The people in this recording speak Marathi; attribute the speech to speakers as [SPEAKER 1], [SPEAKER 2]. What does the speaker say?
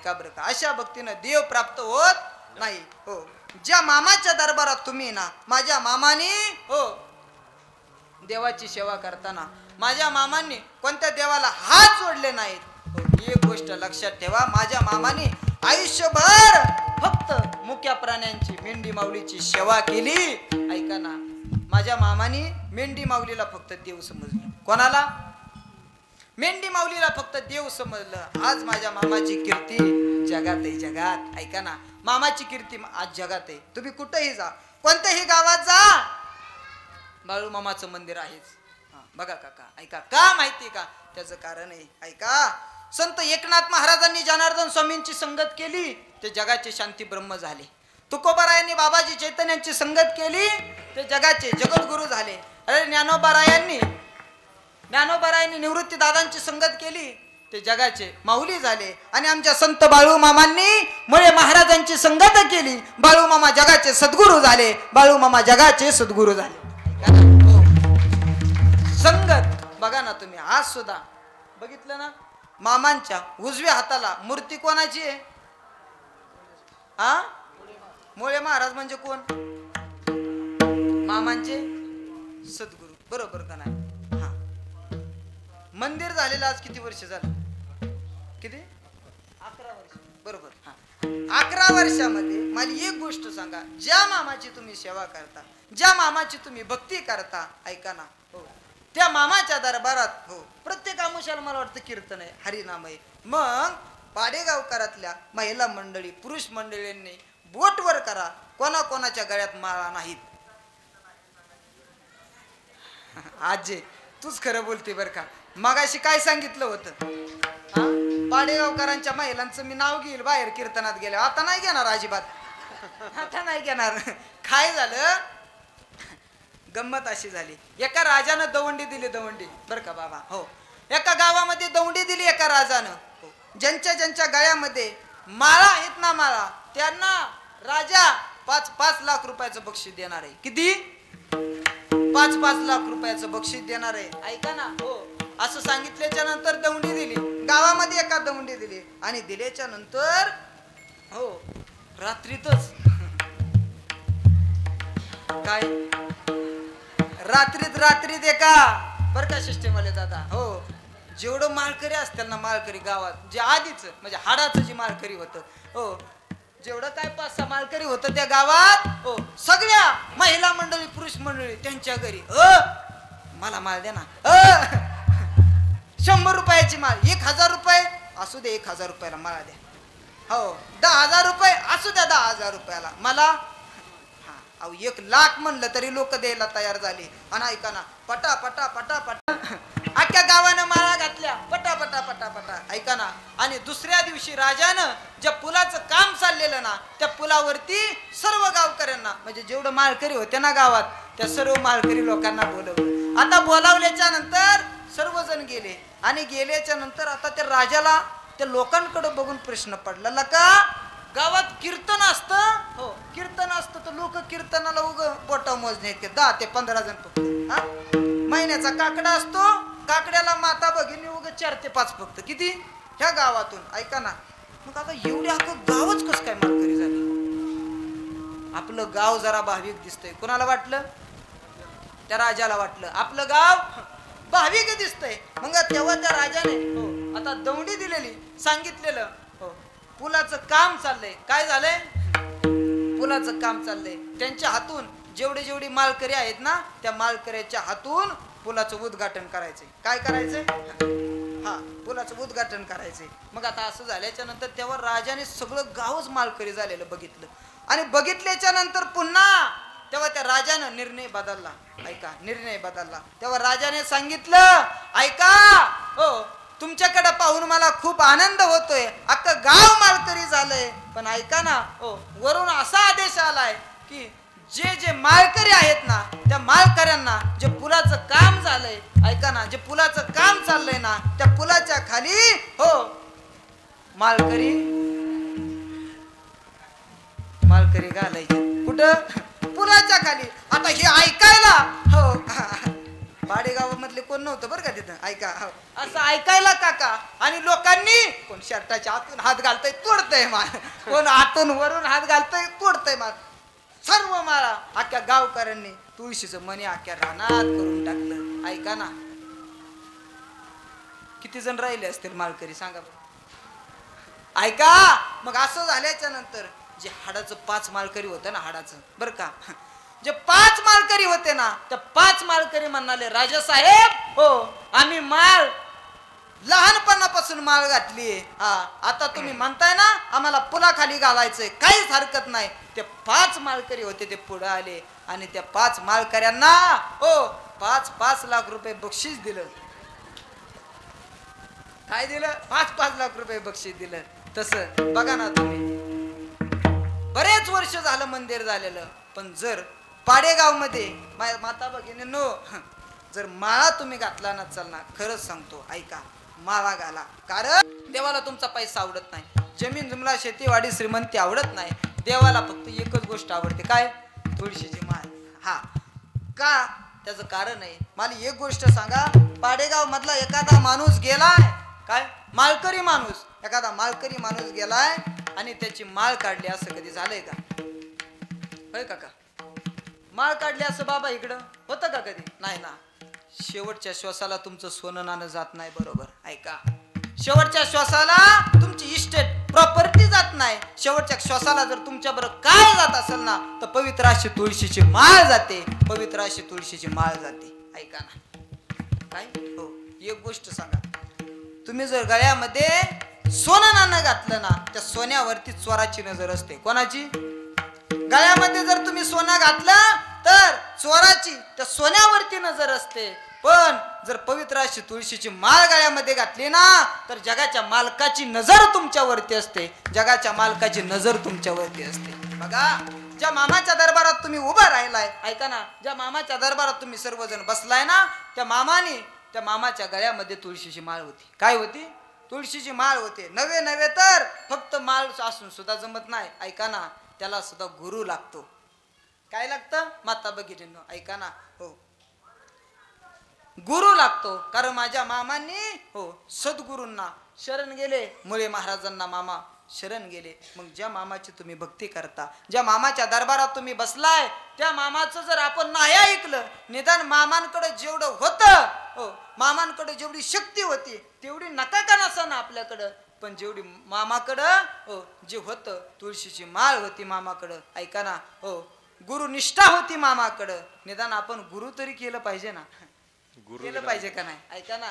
[SPEAKER 1] का बरं का? अशा भक्तीनं देव प्राप्त होत नाही. हो, ज्या मामाच्या दरबारात तुम्ही ना, माझ्या मामाने हो देवाची सेवा करताना माझ्या मामांनी कोणत्या देवाला हात जोडले नाहीत. हो, एक गोष्ट लक्षात ठेवा, माझ्या मामाने आयुष्यभर फक्त मुक्या प्राण्यांची, मेंढी माऊलीची सेवा केली. ऐका ना, माझ्या मामाने मेंढी माऊलीला फक्त देव समजलं. कोणाला? मेंढी माऊलीला फक्त देव समजलं. आज माझ्या मामाची कीर्ती जगात आहे, जगात. ऐका ना, मामाची कीर्ती आज जगात आहे. तुम्ही कुठेही जा, कोणत्याही गावात जा, बाळू मामाचं मंदिर आहेच. बघा काका, ऐका, का माहिती का? त्याचं कारण आहे. ऐका, संत एकनाथ महाराजांनी जनार्दन स्वामींची संगत केली, ते जगाचे शांती ब्रह्म झाले. तुकोबारायांनी बाबाजी चैतन्यांची संगत केली, ते जगाचे जगद्गुरु झाले. अरे ज्ञानोबारायांनी निवृत्ती दादांची संगत केली, ते जगाचे माऊली झाले. आणि आमच्या संत बाळू मामांनी मुळे महाराजांची संगत केली, बाळू मामा जगाचे सद्गुरु झाले. बाळू मामा जगाचे सद्गुरु झाले. संगत बघा ना तुम्ही. आज सुद्धा बघितलं ना, मामांच्या उजव्या हाताला मूर्ती कोणाची आहे? मुळे महाराज म्हणजे कोण? मामांचे सद्गुरु, बरोबर का नाही? मंदिर झालेलं आज किती वर्ष झालं? किती? 11 वर्ष, बरोबर. 11 वर्षामध्ये मला एक गोष्ट सांगा, ज्या मामाची तुम्ही सेवा करता, ज्या मामाची तुम्ही भक्ती करता, ऐका ना, हो, त्या मामाच्या दरबारात हो प्रत्येक आमुषाला मला वाटतं कीर्तन आहे, हरिनाम आहे. मग पाडेगावकरातल्या महिला मंडळी, पुरुष मंडळींनी बोटवर करा, कोणाकोणाच्या गळ्यात माळा नाहीत. आजे तूच खरं बोलते बर का. मगाशी काय सांगितलं होतं? पाडेगावकरांच्या महिलांचं मी नाव घेईल बाहेर कीर्तनात गेल्या. आता नाही घेणार अजिबात, आता नाही घेणार. काय झालं? गंमत अशी झाली, एका राजानं दवंडी दिली, दवंडी बर का बाबा. हो, एका गावामध्ये दवंडी दिली एका राजानं. हो, ज्यांच्या गळ्यामध्ये माळा आहेत ना, माळा, त्यांना राजा 5-5 लाख रुपयाचं बक्षीस देणार आहे. किती? 5-5 लाख रुपयाचं बक्षीस देणार आहे. ऐका ना, हो, असं सांगितल्याच्या नंतर दवंडी दिली, गावामध्ये एका दवंडी दिली. आणि दिल्याच्या नंतर हो रात्रीतच काय रात्रीत एका बर का सिस्टीम आले दादा. हो, जेवढं माळकरी असतील ना, माळकरी गावात जे आधीच म्हणजे हाडाचं जे माळकरी होतं, हो, जेवढं काय 5-6 माळकरी होतं त्या गावात, हो, सगळ्या महिला मंडळी, पुरुष मंडळी त्यांच्या घरी मला माळ दे ना, 100 रुपयाची माळ, 1000 रुपये असू दे, 1000 रुपयाला माळा द्या. हो, 10,000 रुपये असू द्या, 10,000 रुपयाला मला. 1 लाख म्हणलं तरी लोक द्यायला तयार झाले. आणि ऐका ना, पटा पटा पटा पटा अख्ख्या गावानं माळा घातल्या, पटा पटा पटा पटा. ऐका ना, आणि दुसऱ्या दिवशी राजानं ज्या पुलाचं काम चाललेलं ना, त्या पुलावरती सर्व गावकऱ्यांना म्हणजे जेवढं माळकरी होते ना गावात, त्या सर्व माळकरी लोकांना बोलवलं. आता बोलावल्याच्या नंतर सर्वजण गेले. आणि गेल्याच्या नंतर आता त्या राजाला त्या लोकांकडे बघून प्रश्न पडला, का गावात कीर्तन असतं, हो कीर्तन असतं, तर लोक कीर्तनाला उग बोटा मोजणे 10 ते 15 जण फक्त. महिन्याचा काकडा असतो, काकड्याला माता भगिनी उग 4 ते 5 फक्त. किती? ह्या गावातून. ऐका ना, मग आता एवढे अख्खं गावच कसं काय माळकरी झाले? आपलं गाव जरा भाविक दिसतंय. कोणाला वाटलं? त्या राजाला वाटलं आपलं गाव भाविक दिसतंय. मग तेव्हा त्या राजाने हो आता दवंडी दिलेली, सांगितलेलं हो पुलाचं काम चाललंय. काय झालंय? पुलाचं काम चाललंय. त्यांच्या हातून जेवढी माळकरी आहेत ना, त्या माळकऱ्याच्या हातून पुलाचं उद्घाटन करायचंय. काय करायचंय? पुलाचं उद्घाटन करायचंय. मग आता असं झाल्याच्या नंतर तेव्हा राजाने सगळं गावच माळकरी झालेलं बघितलं. आणि बघितल्याच्या नंतर पुन्हा तेव्हा त्या राजानं निर्णय बदलला. ऐका, निर्णय बदलला. तेव्हा राजाने सांगितलं, ऐका हो, तुमच्याकडे पाहून मला खूप आनंद होतोय, अख्खं गाव माळकरी झालंय. पण ऐका ना हो, वरून असा आदेश आलाय की जे माळकरी आहेत ना, त्या माळकऱ्यांना जे पुलाचं काम झालंय, ऐका ना, जे पुलाचं काम चाललंय ना, त्या पुलाच्या खाली हो माळकरी घालायचे. कुठं? पुलाच्या खाली. आता हे ऐकायला हो पाडेगावामधले कोण नव्हतं बरं का तिथं. ऐका हो. असं ऐकायला काका आणि लोकांनी कोण शर्टाच्या आतून हात घालतय तोडतय मार, कोण आतून वरून हात घालतय तोडतय मार, सर्व मारा. अख्ख्या गावकऱ्यांनी तुळशीचं मणी अख्ख्या रानात करून टाकलं. ऐका ना, किती जण राहिले असतील माळकरी सांगा बरं. ऐका मग असं झाल्याच्या नंतर जे हाडाचं 5 माळकरी होतं ना, हाडाचं बरं का, जे 5 माळकरी होते ना, त्या 5 माळकरी म्हणाले राजासाहेब हो आम्ही माळ लहानपणापासून माळ घातली. आता तुम्ही म्हणताय ना आम्हाला पुलाखाली घालायचंय, काहीच हरकत नाही. ते 5 माळकरी होते ते पुढे आले आणि त्या 5 माळकऱ्यांना हो 5-5 लाख रुपये बक्षीस दिलं. काय दिलं? 5-5 लाख रुपये बक्षीस दिलं. तसं बघा ना तुम्ही, बरेच वर्ष झालं मंदिर झालेलं, पण जर पाडेगाव मध्ये माता भगिनींनो जर माळा तुम्ही घातला ना, चल ना खरंच सांगतो ऐका, माळा घाला. कारण देवाला तुमचा पैसा आवडत नाही, जमीन जुमला शेतीवाडी श्रीमंती आवडत नाही. देवाला फक्त एकच गोष्ट आवडते, काय? तुळशीची माळ. हा का? त्याचं कारण आहे. मला एक गोष्ट सांगा, पाडेगाव मधला एखादा माणूस गेलाय काय, माळकरी माणूस, एखादा माळकरी माणूस गेलाय आणि त्याची माळ काढली असं कधी झालंय का? होय काका? माळ काढली असं बाबा इकडं होतं का कधी? नाही ना. शेवटच्या श्वासाला तुमचं सोनं नाणं जात नाही. बरोबर ऐका, शेवटच्या श्वासाला तुमची इस्टेट प्रॉपर्टी जात नाही. शेवटच्या श्वासाला जर तुमच्या बरोबर काय जात असेल ना, तर पवित्र अशी तुळशीची माळ जाते, पवित्र अशी तुळशीची माळ जाते. ऐका ना काय हो, एक गोष्ट सांगा, तुम्ही जर गळ्यामध्ये सोनं नाणं घातलं ना, त्या सोन्यावरती चोराची नजर असते. कोणाची? गळ्यामध्ये जर तुम्ही सोनं घातलं तर चोराची त्या सोन्यावरती नजर असते. पण जर पवित्र अशी तुळशीची माळ गळ्यामध्ये घातली ना, तर जगाच्या मालकाची नजर तुमच्यावरती असते, जगाच्या मालकाची नजर तुमच्यावरती असते. बघा, ज्या मामाच्या दरबारात तुम्ही उभा राहिलाय, ऐका ना, ज्या मामाच्या दरबारात तुम्ही सर्वजण बसलाय ना, त्या मामाच्या गळ्यामध्ये तुळशीची माळ होती. काय होती? तुळशीची माळ होते. नवे तर फक्त माळ असून सुद्धा जमत नाही. ऐका ना, त्याला सुद्धा गुरु लागतो. काय लागतं? माता भगिनींनो ऐका ना हो, गुरु लागतो. कारण माझ्या मामांनी हो सद्गुरूंना शरण गेले, मुळे महाराजांना मामा शरण गेले. मग ज्या मामाची तुम्ही भक्ती करता, ज्या मामाच्या दरबारात तुम्ही बसलाय, त्या मामाचं जर आपण नाही ऐकलं, निदान मामांकडे जेवढं होतं हो, मामांकडे जेवढी शक्ती होती तेवढी नका का नसना आपल्याकडं, पण जेवढी मामाकडं हो जे होतं, तुळशीची माळ होती मामाकडं. ऐका ना हो, गुरुनिष्ठा होती मामाकडं. निदान आपण गुरु तरी केलं पाहिजे ना, केलं पाहिजे का नाही? ऐका ना.